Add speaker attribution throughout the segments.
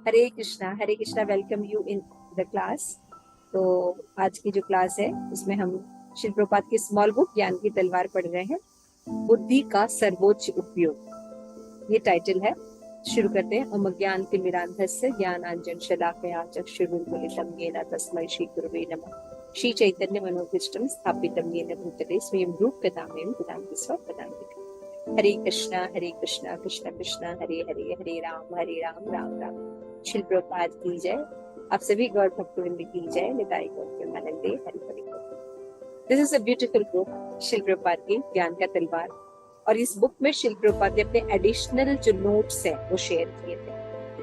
Speaker 1: Hare Krishna, welcome you in the class. तो आज की जो क्लास है उसमें हम शिल प्रपात की स्मॉल बुक ज्ञान की तलवार पढ़ रहे हैं। बुद्धि का सर्वोच्च उपयोग, ये टाइटल है। शुरू करते हैं। ओम ज्ञान तिमिरान्धस्य ज्ञानांजन शलाकया चक्षुरुन्मीलितं येन तस्मै श्री गुरुवे नमः। श्री चैतन्य मनोभीष्टं स्थापितं येन भूतले स्वयं रूपकदा मह्यं ददाति स्वपदान्तिकम्। हरे कृष्णा कृष्ण कृष्ण हरे हरे, हरे राम राम राम। शिल प्रपात की जय। आप सभी गौर भक्तवृंद की जय। निताई गौर प्रेमानंदे, हरि हरि बोल। This is a beautiful book, शिल प्रपात की ज्ञान का तलवार। और इस बुक में शिल प्रपात ने अपने एडिशनल जो नोट्स हैं वो शेयर किए थे,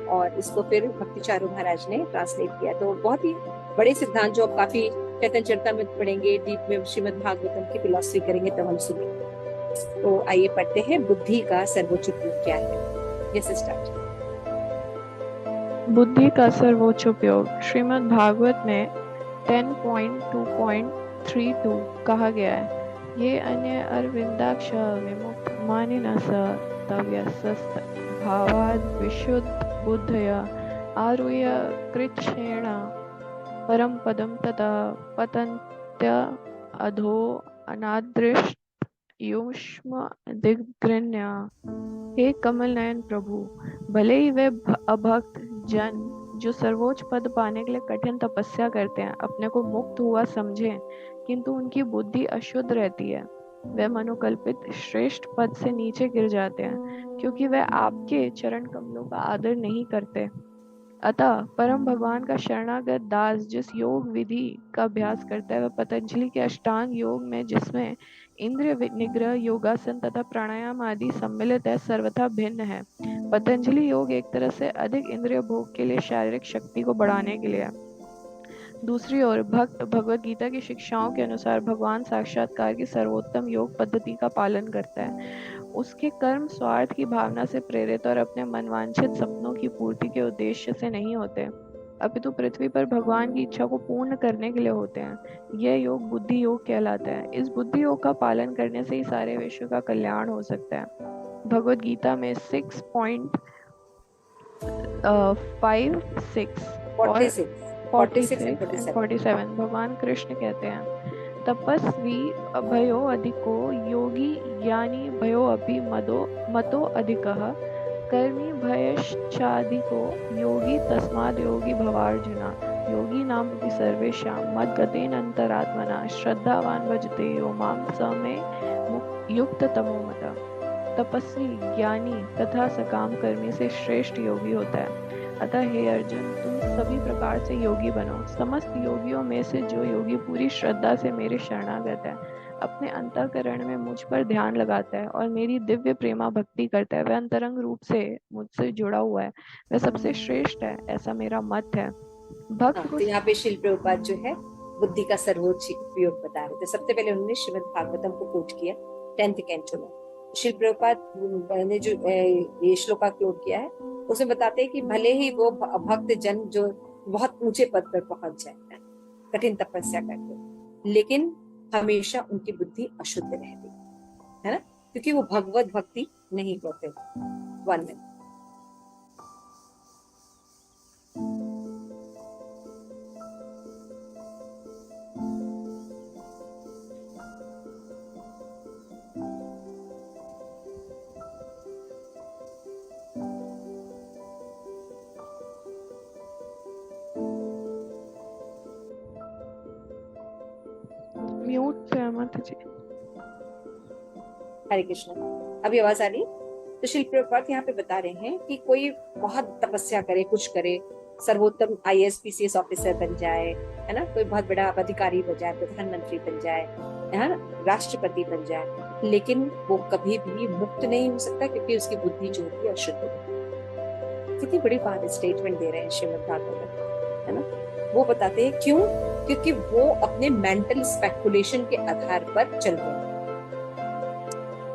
Speaker 1: और इसको फिर भक्ति चारू महाराज ने ट्रांसलेट किया। तो बहुत ही बड़े सिद्धांत जो आप काफी चैतन्य चरितामृत पढ़ेंगे, डीप में श्रीमद् भागवतम की फिलॉसफी करेंगे तब हम सुनेंगे। तो आइए पढ़ते हैं, बुद्धि का सर्वोच्च उपयोग क्या है। Yes, start.
Speaker 2: बुद्धि का सर्वोच्च उपयोग श्रीमद् भागवत में 10.2.32 कहा गया है। ये अन्य अरविंदाक्ष विमुक्त मानिनस तव्यसस्त भावाद विशुद्ध बुद्धया आरुह्य कृच्छ्रेण परम पदम तथा पतन्त्य अधो अनादृष्ट युष्म दिग्गृह्य। हे कमल नयन प्रभु, भले ही वे अभक्त जन जो सर्वोच्च पद पाने के लिए कठिन तपस्या करते हैं अपने को मुक्त हुआ समझें, किंतु उनकी बुद्धि अशुद्ध रहती है। वे मनोकल्पित श्रेष्ठ पद से नीचे गिर जाते हैं क्योंकि वे आपके चरण कमलों का आदर नहीं करते। अतः परम भगवान का शरणागत दास जिस योग विधि का अभ्यास करता है वह पतंजलि के अष्टांग योग में, जिसमें इंद्रिय निग्रह, योगासन तथा प्राणायाम आदि सम्मिलित है, सर्वथा भिन्न है। पतंजलि योग एक तरह से अधिक इंद्रिय भोग के लिए शारीरिक शक्ति को बढ़ाने के लिए है। दूसरी ओर भक्त भगवत गीता की शिक्षाओं के अनुसार भगवान साक्षात्कार की सर्वोत्तम योग पद्धति का पालन करता है। उसके कर्म स्वार्थ की भावना से प्रेरित और अपने मनवांछित सपनों की पूर्ति के उद्देश्य से नहीं होते, अपितु पृथ्वी पर भगवान की इच्छा को पूर्ण करने के लिए होते हैं। यह योग बुद्धि योग कहलाता है। इस बुद्धि योग का पालन करने से ही सारे विश्व का कल्याण हो सकता है। भगवत गीता में 6.56 और 46 एंड 47 भगवान कृष्ण कहते हैं, तपस्वी भयो अधिको योगी ज्ञानी भयो अपि मतो अधिकः कर्मी भयश्चाधिको योगी तस्माद् योगी भवार्जुना। योगी नाम अपि सर्वेषां मद्गतेन अंतरात्मना श्रद्धावान भजते यो मां स मे युक्ततमो मतः। तपस्वी, ज्ञानी तथा सकाम कर्मी से श्रेष्ठ योगी होता है। अतः हे अर्जुन, तुम सभी प्रकार से योगी बनो। समस्त योगियों में से जो योगी पूरी श्रद्धा से मेरे शरणागत है, अपने अंतःकरण में मुझ पर ध्यान लगाता है और मेरी दिव्य प्रेमा भक्ति करता है, वह अंतरंग रूप से मुझसे जुड़ा हुआ है, वह सबसे श्रेष्ठ है, ऐसा मेरा मत है। भक्त
Speaker 1: तो यहाँ पे शिल प्रभुपाद जो है बुद्धि का सर्वोच्च उपयोग बता रहे थे। सबसे पहले उन्होंने श्रीमद् भागवतम को कोट किया 10th कैंटो में। शिल प्रभुपाद ने जो ये श्लोका कोट किया है उसमें बताते हैं कि भले ही वो भक्त जन जो बहुत ऊंचे पद पर पहुंच जाए, कठिन तपस्या करते, लेकिन हमेशा उनकी बुद्धि अशुद्ध रहती है ना, क्योंकि वो भगवत भक्ति नहीं करते। 1 मिनट।
Speaker 2: म्यूट पे मत जी।
Speaker 1: हरे कृष्ण, अभी आवाज आ रही? तो शिल प्रभुपाद यहाँ पे बता रहे हैं कि कोई बहुत तपस्या करे, कुछ करे, सर्वोत्तम आईएएस पीसीएस ऑफिसर बन जाए, है ना, कोई बहुत बड़ा अधिकारी बन जाए, प्रधानमंत्री बन जाए, है ना, राष्ट्रपति बन जाए, लेकिन वो कभी भी मुक्त नहीं हो सकता क्योंकि उसकी बुद्धि जो होती है अशुद्ध होती है। कितनी बड़ी बात स्टेटमेंट दे रहे हैं श्रीमद् भागवत, है ना। वो बताते हैं क्यों, क्योंकि वो अपने मेंटल स्पेकुलेशन के आधार पर चल रहे हैं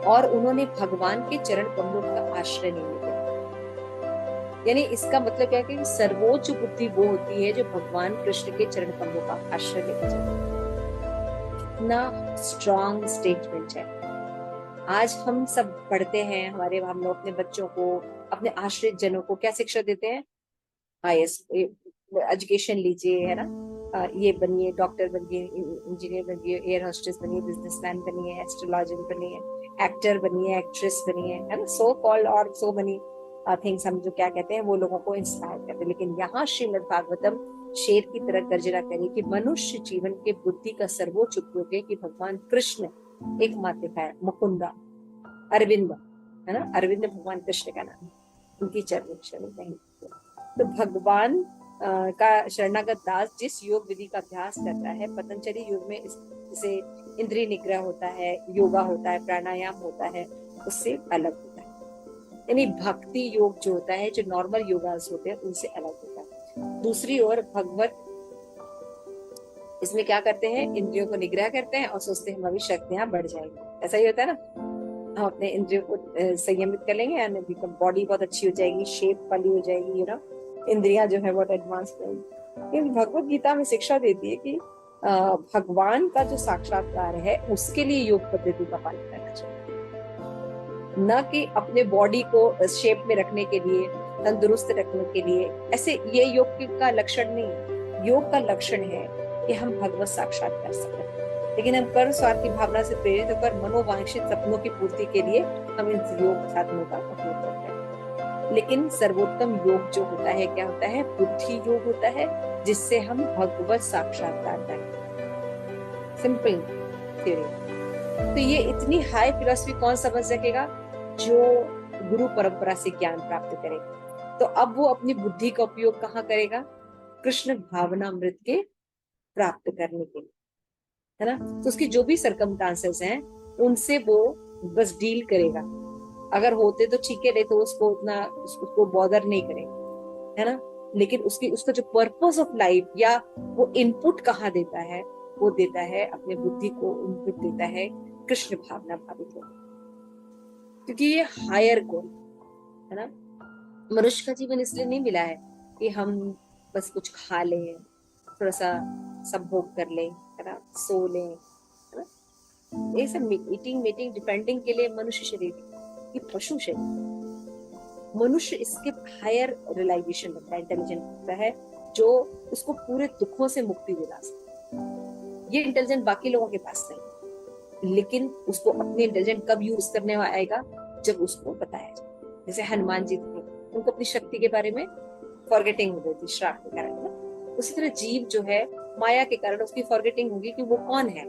Speaker 1: और उन्होंने भगवान के चरण कमलों का आश्रय नहीं लिया। यानी इसका मतलब क्या है कि सर्वोच्च बुद्धि वो होती है जो भगवान कृष्ण के चरण कमलों का आश्रय लेकर चलती है। कितना स्ट्रॉन्ग स्टेटमेंट है। आज हम सब पढ़ते हैं, हम लोग अपने बच्चों को, अपने आश्रित जनों को क्या शिक्षा देते हैं? IAS एजुकेशन लीजिए, है ना, ये बनिए, डॉक्टर बनिए, इंजीनियर बनिए, एयर होस्टेस बनिए, बिजनेसमैन बनिए, एस्ट्रोलॉजर बनिए, एक्टर बनिए, एक्ट्रेस बनिए, है ना, सो कॉल्ड और सो मनी थिंग्स हम जो क्या कहते हैं वो लोगों को इंस्पायर करते हैं। लेकिन यहाँ श्रीमद् भागवतम शेर की तरह गर्जना करे कि मनुष्य जीवन के बुद्धि का सर्वोच्च उपयोग है कि भगवान कृष्ण एकमात्र है, मुकुंदा, अरविंद, है ना, अरविंद भगवान कृष्ण का नाम, उनकी चरण शरण नहीं। तो भगवान का शरणागत दास जिस योग विधि का अभ्यास करता है, पतंजलि योग में इसे इंद्रिय निग्रह होता है, योगा होता है, प्राणायाम होता है, उससे अलग होता है। यानी भक्ति योग जो होता है, जो नॉर्मल योगास होते हैं, उनसे अलग होता है। दूसरी ओर भगवत इसमें क्या करते हैं, इंद्रियों को निग्रह करते हैं और सोचते हैं हमारी शक्तियां बढ़ जाएंगी। ऐसा ही होता है ना, हम अपने इंद्रियों को संयमित कर लेंगे एंड बॉडी बहुत अच्छी हो जाएगी, शेप वाली हो जाएगी, यू नो, इंद्रियां जो है बहुत एडवांस करेंगी। लेकिन भगवत गीता में शिक्षा देती है कि भगवान का जो साक्षात्कार है उसके लिए योग पद्धति का पालन करना चाहिए, न कि अपने बॉडी को शेप में रखने के लिए, तंदुरुस्त रखने के लिए। ऐसे ये योग का लक्षण नहीं है। योग का लक्षण है कि हम भगवत साक्षात्कार सकें, लेकिन हम कर्म स्वार्थ की भावना से प्रेरित होकर मनोवांछित सपनों की पूर्ति के लिए हम इन योग साधनों का उपयोग करते हैं। लेकिन सर्वोत्तम योग जो होता है क्या होता है, बुद्धि योग होता है, जिससे हम भगवत साक्षात्कार करें। Simple theory. तो ये इतनी हाई फिलॉसफी कौन समझ सकेगा, जो गुरु परंपरा से ज्ञान प्राप्त करे। तो अब वो अपनी बुद्धि का उपयोग कहाँ करेगा, कृष्ण भावनामृत के प्राप्त करने के लिए, है ना। तो उसकी जो भी सरकमस्टांसेस हैं उनसे वो बस डील करेगा। अगर होते तो ठीक है, नहीं तो उसको उतना उसको बॉदर नहीं करेगा, है ना। लेकिन उसका जो पर्पस ऑफ लाइफ या वो इनपुट कहाँ देता है, वो देता है अपने बुद्धि को इनपुट देता है कृष्ण भावना भावित होकर, क्योंकि ये हायर गोल है ना। मनुष्य का जीवन इसलिए नहीं मिला है कि हम बस कुछ खा लें, थोड़ा सा संभोग कर लें, है ना, सो लें, है ना। ये सब ईटिंग मीटिंग डिपेंडिंग के लिए मनुष्य शरीर, ये पशु शरीर। मनुष्य इसके हायर रियलाइजेशन बनता है, इंटेलिजेंट होता है, जो उसको पूरे दुखों से मुक्ति दिला सकता। ये इंटेलिजेंट बाकी लोगों के पास नहीं, लेकिन उसको अपने इंटेलिजेंट कब यूज करने आएगा, जब उसको बताया जाए। जैसे हनुमान जी थे, उनको अपनी शक्ति के बारे में फॉरगेटिंग हो गई थी श्राप के कारण ना। उसी तरह जीव जो है माया के कारण उसकी फॉरगेटिंग होगी कि वो कौन है।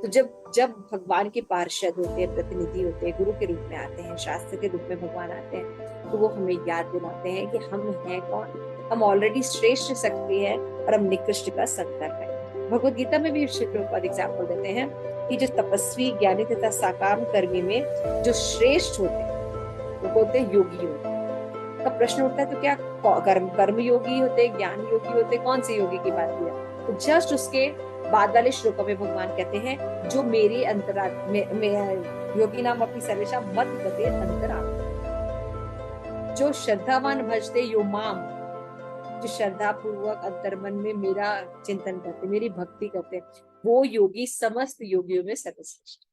Speaker 1: तो जब भगवान के पार्षद होते हैं, प्रतिनिधि होते हैं, गुरु के रूप में आते हैं, शास्त्र के रूप में भगवान आते हैं, तो वो हमें याद दिलाते हैं कि हम हैं कौन। हम ऑलरेडी श्रेष्ठ शक्ति है और हम निकृष्ट का संकल्प है। भगवत गीता में भी श्री प्रभुपाद एग्जाम्पल देते हैं कि जो तपस्वी, ज्ञानी तथा साकाम कर्मी में जो श्रेष्ठ होते हैं वो होते हैं योगी होते हैं। तब प्रश्न उठता है तो क्या कर्म योगी होते, ज्ञान योगी होते, कौन से योगी की बात किया। तो जस्ट उसके बाद वाले श्लोकों में भगवान कहते हैं जो मेरे योगी नाम अपनी सर्वेशा मत गते अंतरात्मा, जो श्रद्धावान भजते यो माम, जो श्रद्धा पूर्वक अंतर्मन में मेरा चिंतन करते, मेरी भक्ति करते, वो योगी समस्त योगियों में सर्वश्रेष्ठ।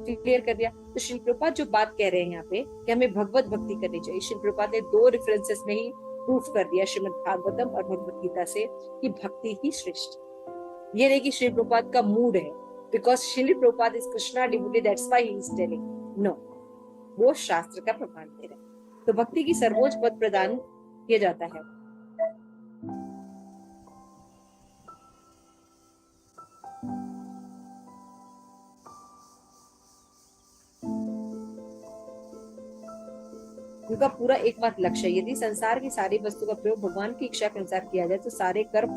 Speaker 1: क्लियर कर दिया। तो श्री प्रभुपाद जो बात कह रहे हैं यहाँ पे कि हमें भगवत भक्ति करनी चाहिए, श्री प्रभुपाद ने 2 रेफरेंसेस में ही प्रूफ कर दिया, श्रीमद् भागवतम और भगवत गीता से, कि भक्ति ही श्रेष्ठ। ये नहीं कि श्री प्रभुपाद का मूड है, because Shri Prabhupada is Krishna devotee, that's why he is telling, no, वो शास्त्र का प्रमाण दे रहे हैं। तो भक्ति की सर्वोच्च पद प्रदान किया जाता है। उनका पूरा एकमात्र लक्ष्य, यदि संसार की सारी वस्तु का प्रयोग भगवान की इच्छा के अनुसार किया जाए तो सारे कर्म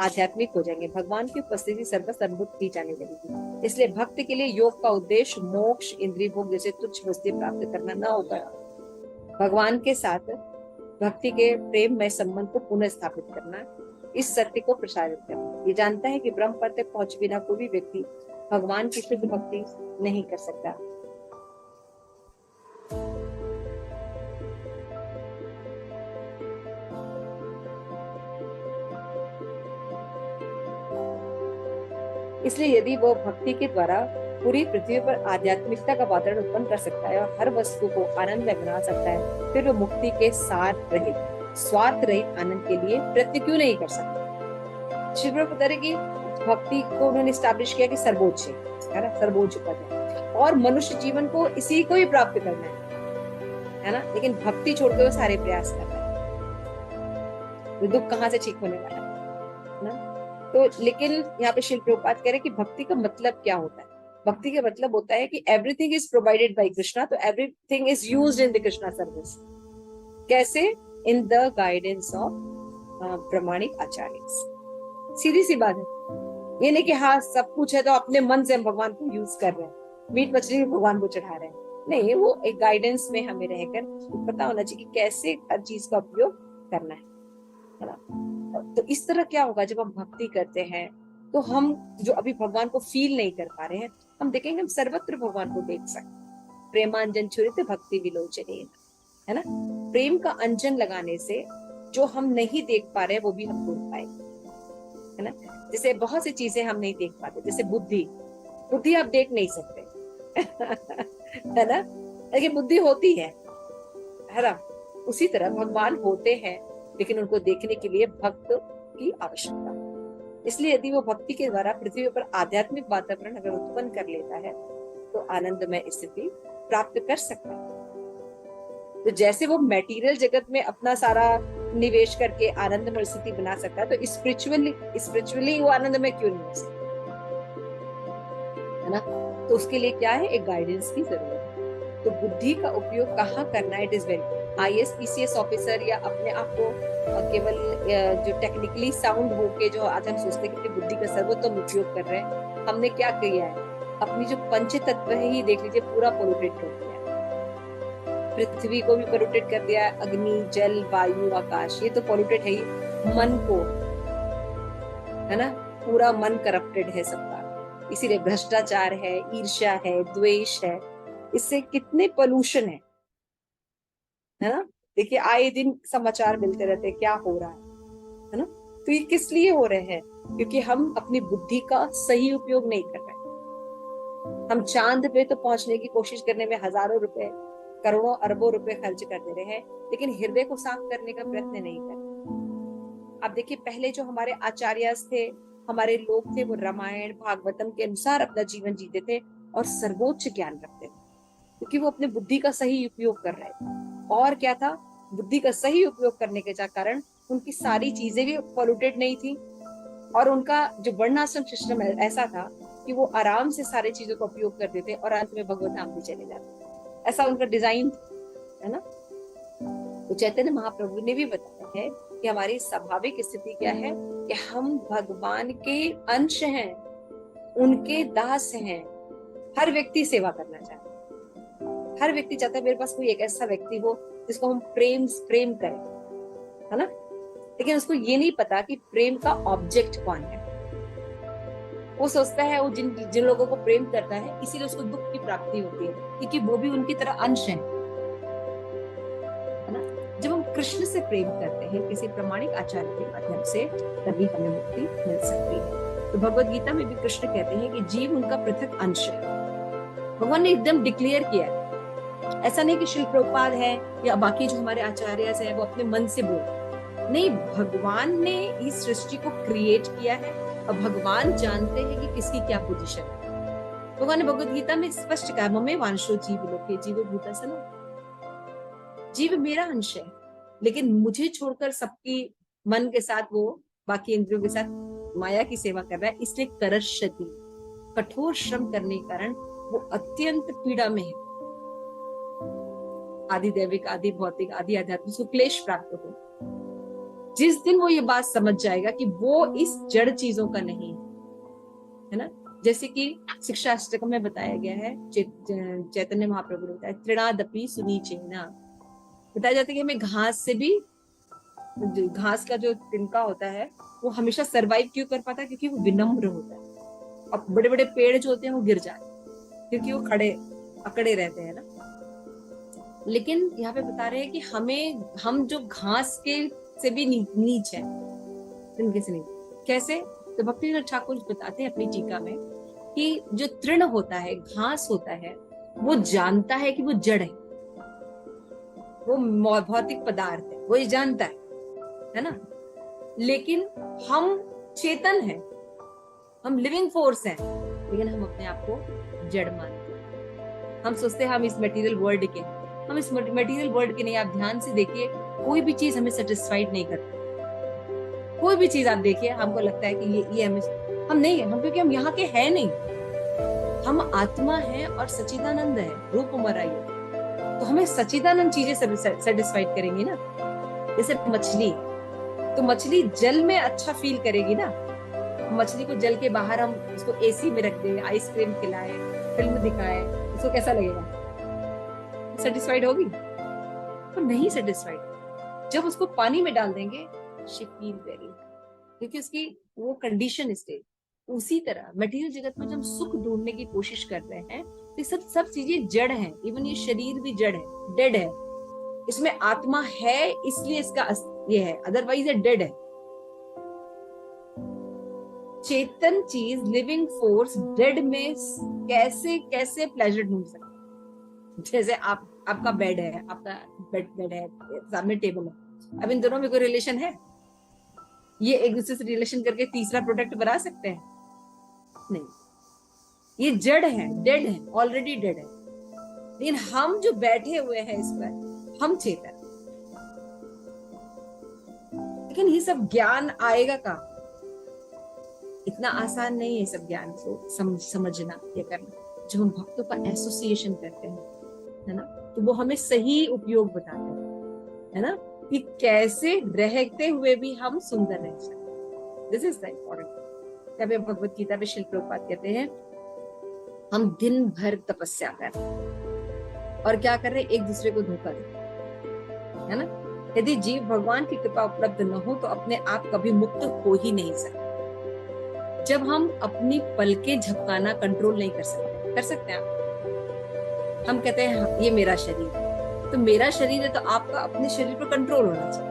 Speaker 1: आध्यात्मिक हो जाएंगे, भगवान की उपस्थिति सर्वस्व अनुभूत की जाने लगेगी। इसलिए भक्त के लिए योग का उद्देश्य मोक्ष, इंद्रिय भोग जैसे तुच्छ वस्तु प्राप्त करना न होकर भगवान के साथ भक्ति के प्रेम में संबंध को पुनः स्थापित करना, इस सत्य को प्रसारित करना। ये जानता है कि ब्रह्म पद तक पहुंचे बिना कोई भी व्यक्ति भगवान की शुद्ध भक्ति नहीं कर सकता। इसलिए यदि वो भक्ति के द्वारा पूरी पृथ्वी पर आध्यात्मिकता का वातावरण उत्पन्न कर सकता है और हर वस्तु को आनंद में बना सकता है, फिर वो मुक्ति के सार रहित स्वार्थ रहित आनंद के लिए प्रयत्न क्यों नहीं कर सकता। शिव प्रभुपाद बता रहे कि भक्ति को उन्होंने स्टैब्लिश किया कि सर्वोच्च है ना, सर्वोच्च पद है और मनुष्य जीवन को इसी को ही प्राप्त करना है ना, लेकिन भक्ति छोड़ के वो सारे प्रयास कर रहा है, तो दुख कहाँ से ठीक होने वाला है ना। तो लेकिन यहाँ पे शिव प्रभुपाद कह रहे कि भक्ति का मतलब क्या होता है। भक्ति का मतलब होता है कि everything is provided by Krishna, तो everything is used in the Krishna service. कैसे? इन द गाइडेंस ऑफ प्रामाणिक आचार्य। सीधी सी बात है, ये नहीं कि हाँ सब कुछ है तो अपने मन से हम भगवान को यूज कर रहे हैं, मीट मछली भी भगवान को चढ़ा रहे हैं, नहीं, वो एक गाइडेंस में हमें रहकर पता होना चाहिए कि कैसे हर चीज का उपयोग करना है ना। तो इस तरह क्या होगा, जब हम भक्ति करते हैं तो हम जो अभी भगवान को फील नहीं कर पा रहे हैं, हम देखेंगे हम सर्वत्र भगवान को देख सकते। प्रेमांजन छुरित भक्ति विलोचने, है ना, प्रेम का अंजन लगाने से जो हम नहीं देख पा रहे हैं वो भी हम देख पाएंगे, है ना। जैसे बहुत सी चीजें हम नहीं देख पाते, जैसे बुद्धि आप देख नहीं सकते है ना, लेकिन बुद्धि होती है ना। उसी तरह भगवान होते हैं, लेकिन उनको देखने के लिए भक्त की आवश्यकता है। इसलिए यदि वो भक्ति के द्वारा पृथ्वी पर आध्यात्मिक वातावरण अगर उत्पन्न कर लेता है तो आनंदमय स्थिति प्राप्त कर सकता है। तो जैसे वो मटेरियल जगत में अपना सारा निवेश करके आनंदमय स्थिति बना सकता है, तो स्पिरिचुअली वो आनंदमय क्यों नहीं हो सकता, है ना। तो उसके लिए क्या है, एक गाइडेंस की जरूरत है। तो बुद्धि का उपयोग कहाँ करना है, it is very IAS PCS officer या अपने आप को केवल जो टेक्निकली साउंड हो के जो आज हम सोचते हैं कि बुद्धि का सर्वोत्तम उपयोग कर रहे हैं, हमने क्या किया है, अपनी जो पंच तत्व है ही देख लीजिए पूरा पोल्यूटेड कर दिया है। पृथ्वी को भी पोल्यूटेड कर दिया है, अग्नि, जल, वायु, आकाश, ये तो पोल्यूटेड है ही। मन को, है ना, पूरा मन करप्टेड है सबका, इसीलिए भ्रष्टाचार है, ईर्ष्या है, द्वेष है, इससे कितने पोल्यूशन है ना। देखिए आए दिन समाचार मिलते रहते हैं क्या हो रहा है ना। तो ये किस लिए हो रहे हैं, क्योंकि हम अपनी बुद्धि का सही उपयोग नहीं कर रहे। हम चांद पे तो पहुंचने की कोशिश करने में हजारों रुपए, करोड़ों अरबों रुपए खर्च कर दे रहे हैं, लेकिन हृदय को साफ करने का प्रयत्न नहीं कर रहे। अब देखिए पहले जो हमारे आचार्य थे, हमारे लोग थे, वो रामायण भागवतम के अनुसार अपना जीवन जीते थे और सर्वोच्च ज्ञान रखते थे, क्योंकि वो अपने बुद्धि का सही उपयोग कर रहे थे। और क्या था, बुद्धि का सही उपयोग करने के कारण उनकी सारी चीजें भी पॉल्यूटेड नहीं थी, और उनका जो वर्णाश्रम सिस्टम ऐसा था कि वो आराम से सारी चीजों का उपयोग करते थे और अंत में भगवत धाम भी चले जाते, ऐसा उनका डिजाइन है ना। तो चैतन्य महाप्रभु ने भी बताया है कि हमारी स्वाभाविक स्थिति क्या है, कि हम भगवान के अंश हैं, उनके दास हैं। हर व्यक्ति सेवा करना चाहता है, हर व्यक्ति चाहता है मेरे पास कोई एक ऐसा व्यक्ति हो जिसको हम प्रेम करें, है ना। लेकिन उसको ये नहीं पता कि प्रेम का ऑब्जेक्ट कौन है। वो सोचता है वो जिन लोगों को प्रेम करता है इसीलिए उसको दुख की प्राप्ति होती है, क्योंकि वो भी उनकी तरह अंश है ना। जब हम कृष्ण से प्रेम करते हैं किसी प्रामाणिक आचार्य के माध्यम से, तभी हमें मुक्ति मिल सकती है। तो भगवत गीता में भी कृष्ण कहते हैं कि जीव उनका पृथक अंश है। भगवान ने एकदम डिक्लेयर किया है, ऐसा नहीं कि शिल प्रभुपाद है या बाकी जो हमारे आचार्य हैं वो अपने मन से बोल, नहीं, भगवान ने इस सृष्टि को क्रिएट किया है और भगवान जानते हैं कि किसकी क्या पोजीशन है। भगवान ने भगवत गीता में स्पष्ट कहा, ममे वांशो जीव लोके जीव भूता सना, जीव मेरा अंश है, लेकिन मुझे छोड़कर सबकी मन के साथ वो बाकी इंद्रियों के साथ माया की सेवा कर रहा है, इसलिए करश्यति, कठोर श्रम करने के कारण वो अत्यंत पीड़ा में है। आदि दैविक, आदि भौतिक, आदि आध्यात्मिक को क्लेश प्राप्त हो। जिस दिन वो ये बात समझ जाएगा कि वो इस जड़ चीजों का नहीं है ना, जैसे कि शिक्षा अष्टकम में बताया गया है, चैतन्य महाप्रभु ने बताया, तृणादपि सुनीचेना, बताया जाता है कि हमें घास से भी, घास का जो तिनका होता है वो हमेशा सरवाइव क्यों कर पाता है, क्योंकि वो विनम्र होता है। और बड़े बड़े पेड़ जो होते हैं वो गिर जाते हैं क्योंकि वो खड़े अकड़े रहते हैं ना। लेकिन यहाँ पे बता रहे हैं कि हम जो घास के से भी नीच है, तिनके से नहीं। कैसे? तो भक्तिविनोद ठाकुर बताते हैं अपनी टीका में कि जो तृण होता है, घास होता है, वो जानता है कि वो जड़ है, वो भौतिक पदार्थ है, वो ये जानता है ना। लेकिन हम चेतन हैं, हम लिविंग फोर्स हैं, लेकिन हम अपने आप को जड़ मानते हैं। हम सोचते हैं हम इस मटेरियल वर्ल्ड के, हम इस मटेरियल वर्ल्ड के नहीं। आप ध्यान से देखिए, कोई भी चीज हमें सेटिस्फाइड नहीं करती। कोई भी चीज आप देखिए, हमको लगता है कि ये हमें, हम नहीं है, हम क्योंकि हम यहाँ के हैं नहीं। हम आत्मा है और सच्चिदानंद है, रूप मराइयो। तो हमें सच्चिदानंद चीजें सेटिस्फाइड करेंगी ना। जैसे मछली, तो मछली जल में अच्छा फील करेगी ना। मछली को जल के बाहर हम उसको एसी में रख दे, आइसक्रीम खिलाए, फिल्म दिखाए, उसको कैसा लगेगा? सेटिस्फाइड होगी? तो नहीं सेटिस्फाइड। जब उसको पानी में डाल देंगे, शी फील वेरी, क्योंकि उसकी वो कंडीशन स्टेट। उसी तरह मटेरियल जगत में जब हम सुख ढूंढने की कोशिश कर रहे हैं, तो सब चीजें जड़ हैं। इवन ये शरीर भी जड़ है, डेड है। इसमें आत्मा है इसलिए इसका ये है, अदरवाइज ये डेड है। चेतन चीज, लिविंग फोर्स डेड में कैसे कैसे प्लेजर ढूंढ सकते? जैसे आपका बेड है, आपका बेड है, सामने टेबल है। अब इन दोनों में कोई रिलेशन है? ये एक दूसरे से रिलेशन करके तीसरा प्रोडक्ट बना सकते हैं? नहीं। ये जड़ है, डेड है, ऑलरेडी डेड है। लेकिन हम जो बैठे हुए हैं इस पर, हम चेतन। लेकिन ये सब ज्ञान आएगा कहाँ? इतना आसान नहीं है सब ज्ञान को समझना, ये करना। जो हम भक्तों का एसोसिएशन करते हैं, है ना, तो वो हमें सही उपयोग बताते हैं, है ना, कि कैसे रहते हुए भी हम सुंदर रह सकते। This is the important. तब भगवत गीता में श्रील प्रभुपाद कहते हैं, हम दिन भर तपस्या कर रहे हैं और क्या कर रहे हैं? एक दूसरे को धोखा दे, है ना। यदि जीव भगवान की कृपा उपलब्ध न हो तो अपने आप कभी मुक्त हो ही नहीं सकते। जब हम अपनी पलकें झपकाना कंट्रोल नहीं कर सकते आप। हम कहते हैं ये मेरा शरीर, तो मेरा शरीर है, तो आपका अपने शरीर पर कंट्रोल होना चाहिए,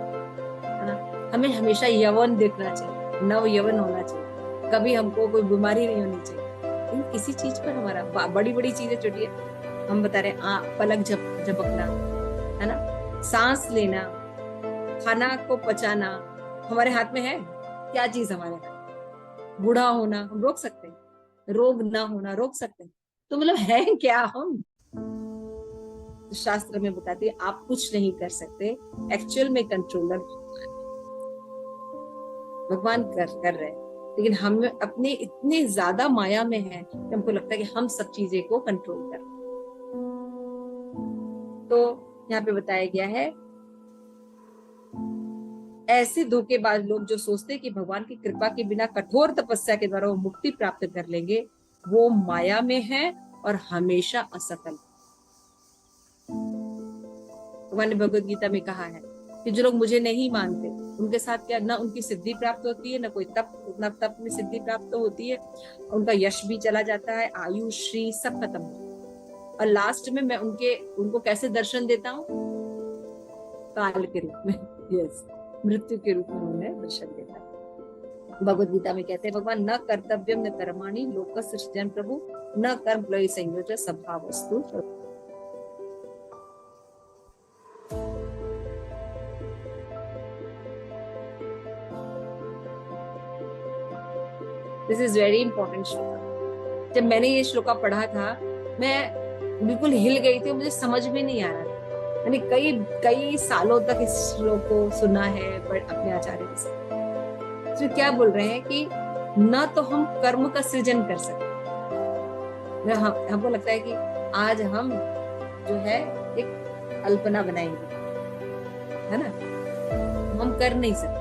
Speaker 1: है ना। हमें हमेशा यौवन देखना चाहिए, नव यौवन होना चाहिए, कभी हमको कोई बीमारी नहीं होनी चाहिए। इन किसी चीज पर हमारा बड़ी बड़ी चीजें छोटी है, हम बता रहे हैं पलक झपकना, है ना, सांस लेना, खाना को पचाना हमारे हाथ में है? क्या चीज हमारे हाथ? बूढ़ा होना हम रोक सकते हैं, रोग ना होना रोक सकते हैं। तो मतलब है क्या हम? तो शास्त्र में बताते हैं आप कुछ नहीं कर सकते, एक्चुअल में कंट्रोलर भगवान कर रहे हैं। लेकिन हम अपने इतने ज्यादा माया में हैं कि हमको लगता है कि हम सब चीजें को कंट्रोल कर। तो यहाँ पे बताया गया है, ऐसे धोखेबाज लोग जो सोचते हैं कि भगवान की कृपा के बिना कठोर तपस्या के द्वारा वो मुक्ति प्राप्त कर लेंगे, वो माया में है और हमेशा असफल। भगवान ने भगवत गीता में कहा है कि जो लोग मुझे नहीं मानते, उनके साथ क्या ना उनकी सिद्धि प्राप्त होती है, ना कोई तप में सिद्धि प्राप्त होती है, उनका यश भी चला जाता है, आयु श्री सब खत्म हो। और लास्ट में मैं उनको कैसे दर्शन देता हूँ? काल के रूप में, यस, मृत्यु के रूप में उन्हें दर्शन देता है। भगवत गीता में कहते हैं भगवान, न कर्तव्यम न कर्माणि लोक सृजन प्रभु, न कर्म प्लय संयोज स्वभाव वस्तु। This is very important shloka. जब मैंने ये श्लोका पढ़ा था, मैं बिल्कुल हिल गई थी, मुझे समझ में नहीं आ रहा था। मैंने कई सालों तक इस श्लोक को सुना है अपने आचार्य से। तो क्या बोल रहे हैं कि न तो हम कर्म का सृजन कर सकते, हमको लगता है कि आज हम जो है एक अल्पना बनाएंगे, है ना, हम कर नहीं सकते।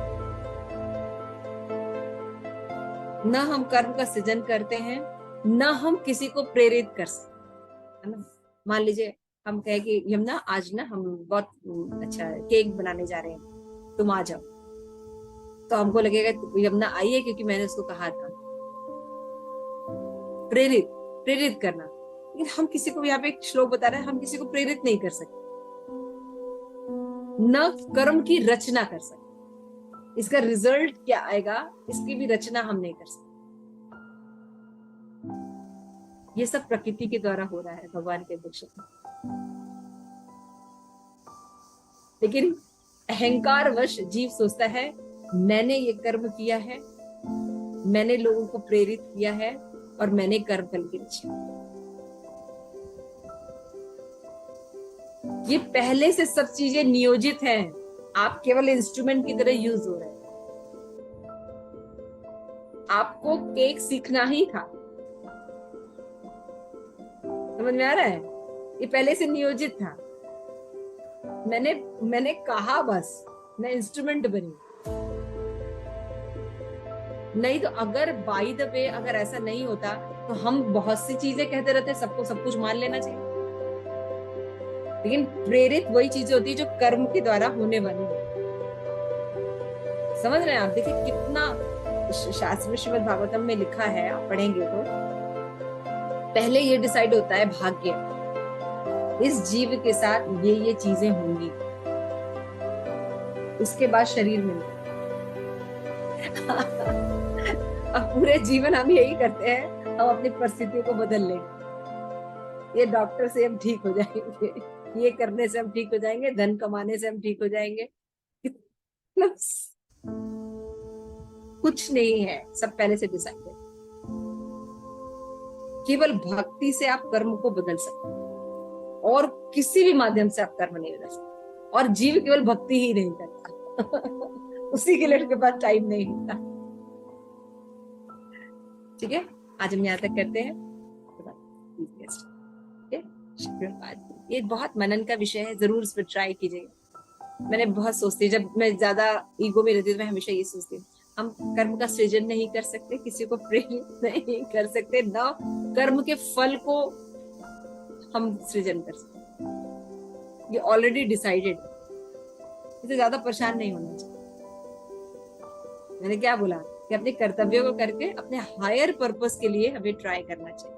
Speaker 1: न हम कर्म का सृजन करते हैं, न हम किसी को प्रेरित कर सकते, है ना। मान लीजिए हम कहे कि यमुना आज ना हम बहुत अच्छा केक बनाने जा रहे हैं, तुम आ जाओ, तो हमको लगेगा यमुना आई है क्योंकि मैंने उसको कहा था। प्रेरित करना। लेकिन हम किसी को, यहाँ पे एक श्लोक बता रहे हैं, हम किसी को प्रेरित नहीं कर सकते, न कर्म की रचना कर सकते। इसका रिजल्ट क्या आएगा, इसकी भी रचना हम नहीं कर सकते। ये सब प्रकृति के द्वारा हो रहा है, भगवान के दीक्षा से। लेकिन अहंकार वश जीव सोचता है मैंने ये कर्म किया है, मैंने लोगों को प्रेरित किया है और मैंने कर्म फल की रचना। ये पहले से सब चीजें नियोजित हैं, आप केवल इंस्ट्रूमेंट की तरह यूज हो रहे हैं। आपको केक सीखना ही था, समझ में आ रहा है? ये पहले से नियोजित था। मैंने कहा बस, मैं इंस्ट्रूमेंट बनी। नहीं तो अगर बाय द वे अगर ऐसा नहीं होता तो हम बहुत सी चीजें कहते रहते, सबको सब कुछ मान लेना चाहिए। लेकिन प्रेरित वही चीजें होती है जो कर्म के द्वारा होने वाली है। समझ रहे हैं आप? देखिए कितना शास्त्र में श्रीमद् भागवतम में लिखा है, आप पढ़ेंगे तो पहले ये डिसाइड होता है भाग्य, इस जीव के साथ ये चीजें होंगी, उसके बाद शरीर मिलता है। अब पूरे जीवन हम यही करते हैं, हम अपनी परिस्थितियों को बदल लेंगे। ये डॉक्टर से हम ठीक हो जाएंगे, ये करने से हम ठीक हो जाएंगे, धन कमाने से हम ठीक हो जाएंगे। कुछ नहीं है, सब पहले से डिसाइड है। केवल भक्ति से आप कर्म को बदल सकते हैं, और किसी भी माध्यम से आप कर्म नहीं बदल सकते। और जीव केवल भक्ति ही नहीं करता। उसी के लिए उसके पास टाइम नहीं होता। ठीक है, आज हम यहाँ तक करते हैं। ये बहुत मनन का विषय है, जरूर इस पर ट्राई कीजिएगा। मैंने बहुत सोचती, जब मैं ज्यादा ईगो में रहती हूँ, मैं हमेशा ये सोचती हूँ हम कर्म का सृजन नहीं कर सकते, किसी को प्रेरित नहीं कर सकते, ना कर्म के फल को हम सृजन कर सकते। ये ऑलरेडी डिसाइडेड, इससे ज्यादा परेशान नहीं होना चाहिए। मैंने क्या बोला कि अपने कर्तव्यों को करके अपने हायर पर्पस के लिए हमें ट्राई करना चाहिए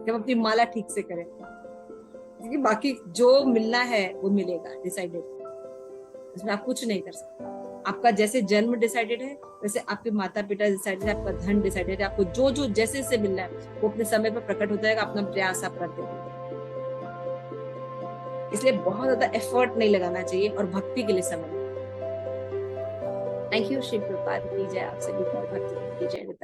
Speaker 1: कि हम अपनी माला ठीक से करें, क्योंकि बाकी जो मिलना है वो मिलेगा, डिसाइडेड। इसमें आप कुछ नहीं कर सकते। आपका जैसे जन्म डिसाइडेड है, वैसे आपके माता पिता डिसाइडेड है, आपका धन डिसाइडेड है। आपको जो जो जैसे से मिलना है वो अपने समय पर प्रकट होता है, अपना प्रयास आप करते हैं। इसलिए बहुत ज्यादा एफर्ट नहीं लगाना चाहिए और भक्ति के लिए समय। Thank you. श्री प्रभुपाद की जय। आप सभी को भक्ति की जय।